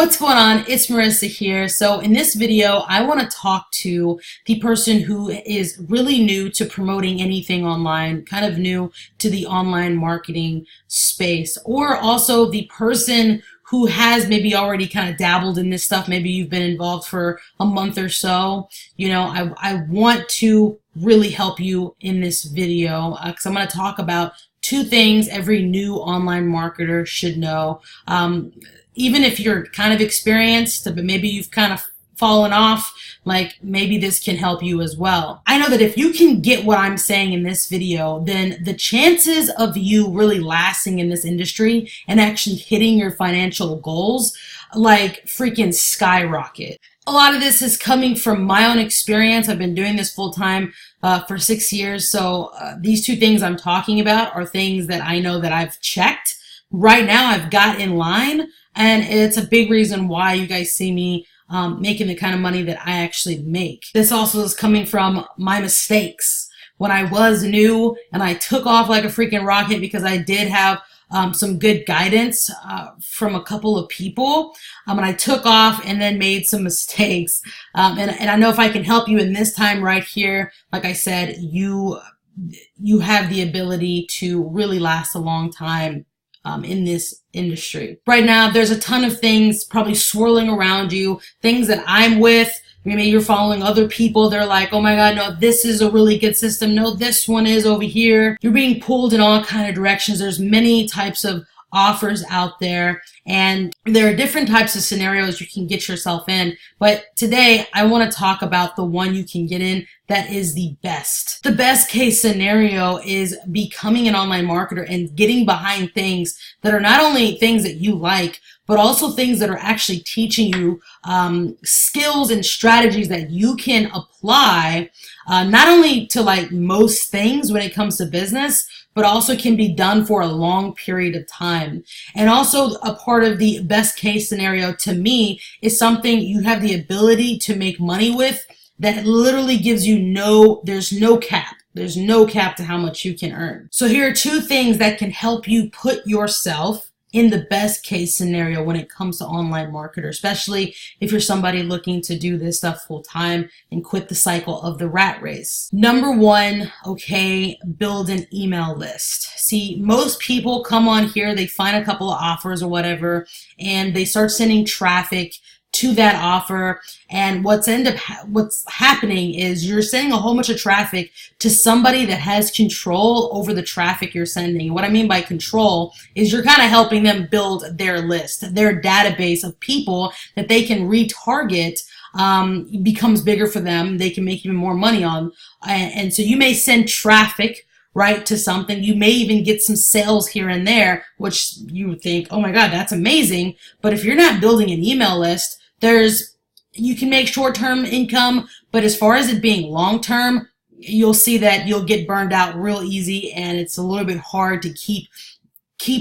What's going on? It's Marissa here. So in this video, I want to talk to the person who is really new to promoting anything online, kind of new to the online marketing space, or also the person who has maybe already kind of dabbled in this stuff. Maybe you've been involved for a month or so. I want to really help you in this video because I'm going to talk about two things every new online marketer should know. Even if you're kind of experienced, but maybe you've kind of fallen off, like maybe this can help you as well. I know that if you can get what I'm saying in this video, then the chances of you really lasting in this industry and actually hitting your financial goals like freaking skyrocket. A lot of this is coming from my own experience. I've been doing this full time for 6 years. So these two things I'm talking about are things that I know that I've checked. Right now I've got in line, and it's a big reason why you guys see me making the kind of money that I actually make. This also is coming from my mistakes when I was new and I took off like a freaking rocket because I did have some good guidance from a couple of people, and I took off and then made some mistakes. And I know if I can help you in this time right here, like I said, you have the ability to really last a long time in this industry. Right now, there's a ton of things probably swirling around you, things that I'm with. Maybe you're following other people. They're like, oh my God, no, this is a really good system. No, this one is over here. You're being pulled in all kind of directions. There's many types of offers out there, and there are different types of scenarios you can get yourself in. But today I want to talk about the one you can get in that is the best. The best case scenario is becoming an online marketer and getting behind things that are not only things that you like, but also things that are actually teaching you skills and strategies that you can apply not only to like most things when it comes to business, but also can be done for a long period of time. And also a part of the best case scenario to me is something you have the ability to make money with that literally gives you there's no cap. There's no cap to how much you can earn. So here are two things that can help you put yourself in the best case scenario when it comes to online marketer, especially if you're somebody looking to do this stuff full time and quit the cycle of the rat race. Number one, okay, build an email list. See, most people come on here, they find a couple of offers or whatever, and they start sending traffic to that offer, and what's happening is you're sending a whole bunch of traffic to somebody that has control over the traffic you're sending. What I mean by control is you're kind of helping them build their list, their database of people that they can retarget. Becomes bigger for them. They can make even more money on, and so you may send traffic right to something. You may even get some sales here and there, which you would think, oh my God, that's amazing. But if you're not building an email list, you can make short-term income, but as far as it being long-term, you'll see that you'll get burned out real easy, and it's a little bit hard to keep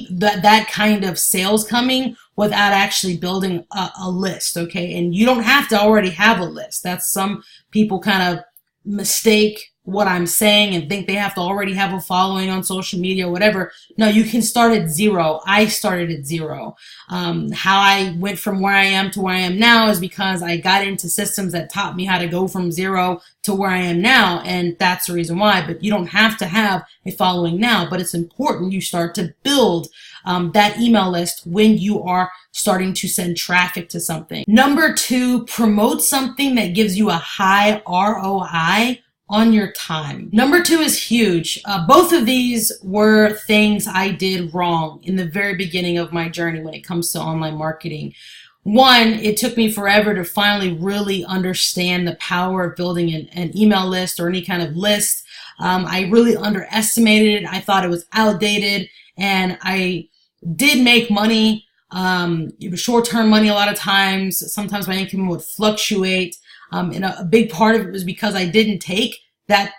that kind of sales coming without actually building a list, okay? And you don't have to already have a list. That's some people kind of mistake what I'm saying and think they have to already have a following on social media or whatever. No, you can start at zero. I started at zero. How I went from where I am to where I am now is because I got into systems that taught me how to go from zero to where I am now, and that's the reason why. But you don't have to have a following now, but it's important you start to build that email list when you are starting to send traffic to something. Number two, promote something that gives you a high ROI on your time. Number two is huge. Both of these were things I did wrong in the very beginning of my journey when it comes to online marketing. One, it took me forever to finally really understand the power of building an email list or any kind of list. I really underestimated it. I thought it was outdated, and I did make money. It was short-term money a lot of times. Sometimes my income would fluctuate. And a big part of it was because I didn't take that,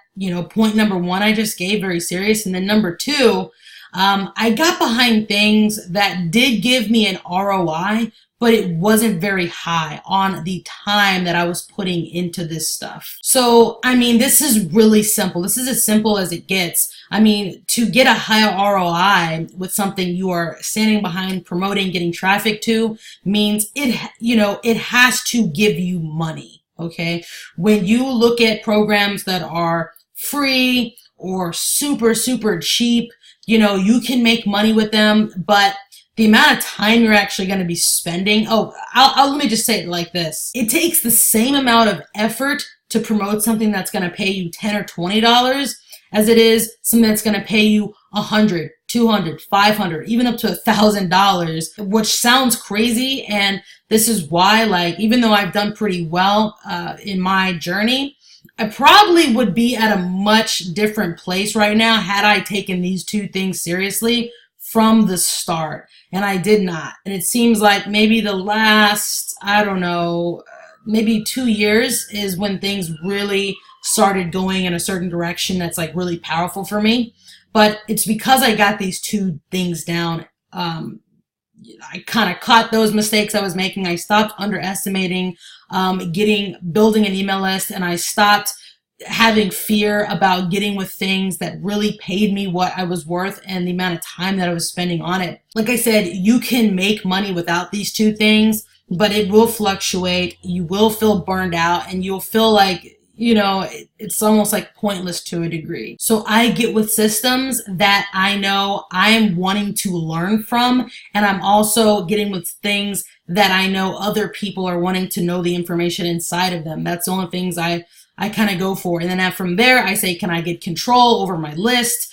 point number one I just gave very serious. And then number two, I got behind things that did give me an ROI, but it wasn't very high on the time that I was putting into this stuff. So, I mean, this is really simple. This is as simple as it gets. I mean, to get a high ROI with something you are standing behind, promoting, getting traffic to, means it has to give you money. Okay. When you look at programs that are free or super, super cheap, you can make money with them, but the amount of time you're actually going to be spending. Let me just say it like this. It takes the same amount of effort to promote something that's going to pay you $10 or $20 as it is something that's going to pay you $100, $200, $500, even up to $1,000, which sounds crazy. And this is why, like, even though I've done pretty well in my journey, I probably would be at a much different place right now had I taken these two things seriously from the start. And I did not. And it seems like maybe the last, I don't know, maybe 2 years is when things really started going in a certain direction that's like really powerful for me. But it's because I got these two things down. I kind of caught those mistakes I was making. I stopped underestimating building an email list, and I stopped having fear about getting with things that really paid me what I was worth and the amount of time that I was spending on it. Like I said, you can make money without these two things, but it will fluctuate. You will feel burned out, and you'll feel like, it's almost like pointless to a degree. So I get with systems that I know I'm wanting to learn from, and I'm also getting with things that I know other people are wanting to know the information inside of them. That's the only things I kind of go for. And then from there, I say, can I get control over my list?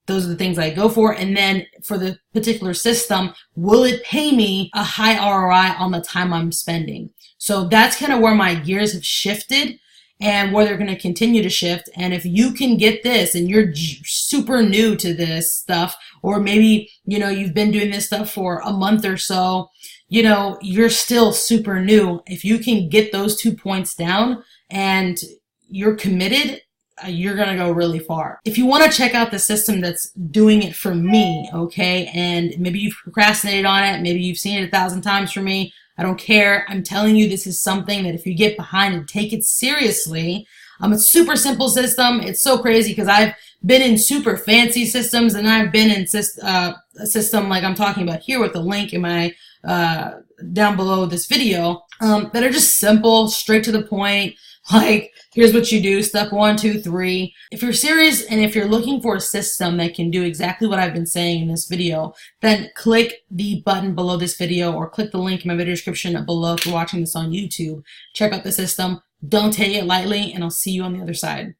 Those are the things I go for. And then for the particular system, will it pay me a high ROI on the time I'm spending? So that's kind of where my gears have shifted and where they're going to continue to shift. And if you can get this and you're super new to this stuff, or maybe, you've been doing this stuff for a month or so, you're still super new. If you can get those 2 points down and you're committed, you're going to go really far. If you want to check out the system that's doing it for me, okay, and maybe you've procrastinated on it, maybe you've seen it 1,000 times for me, I don't care. I'm telling you, this is something that if you get behind and take it seriously, it's a super simple system. It's so crazy because I've been in super fancy systems, and I've been in a system like I'm talking about here with the link in my down below this video that are just simple, straight to the point. Like, here's what you do, step 1, 2, 3. If you're serious and if you're looking for a system that can do exactly what I've been saying in this video, then click the button below this video or click the link in my video description below if you're watching this on YouTube. Check out the system. Don't take it lightly, and I'll see you on the other side.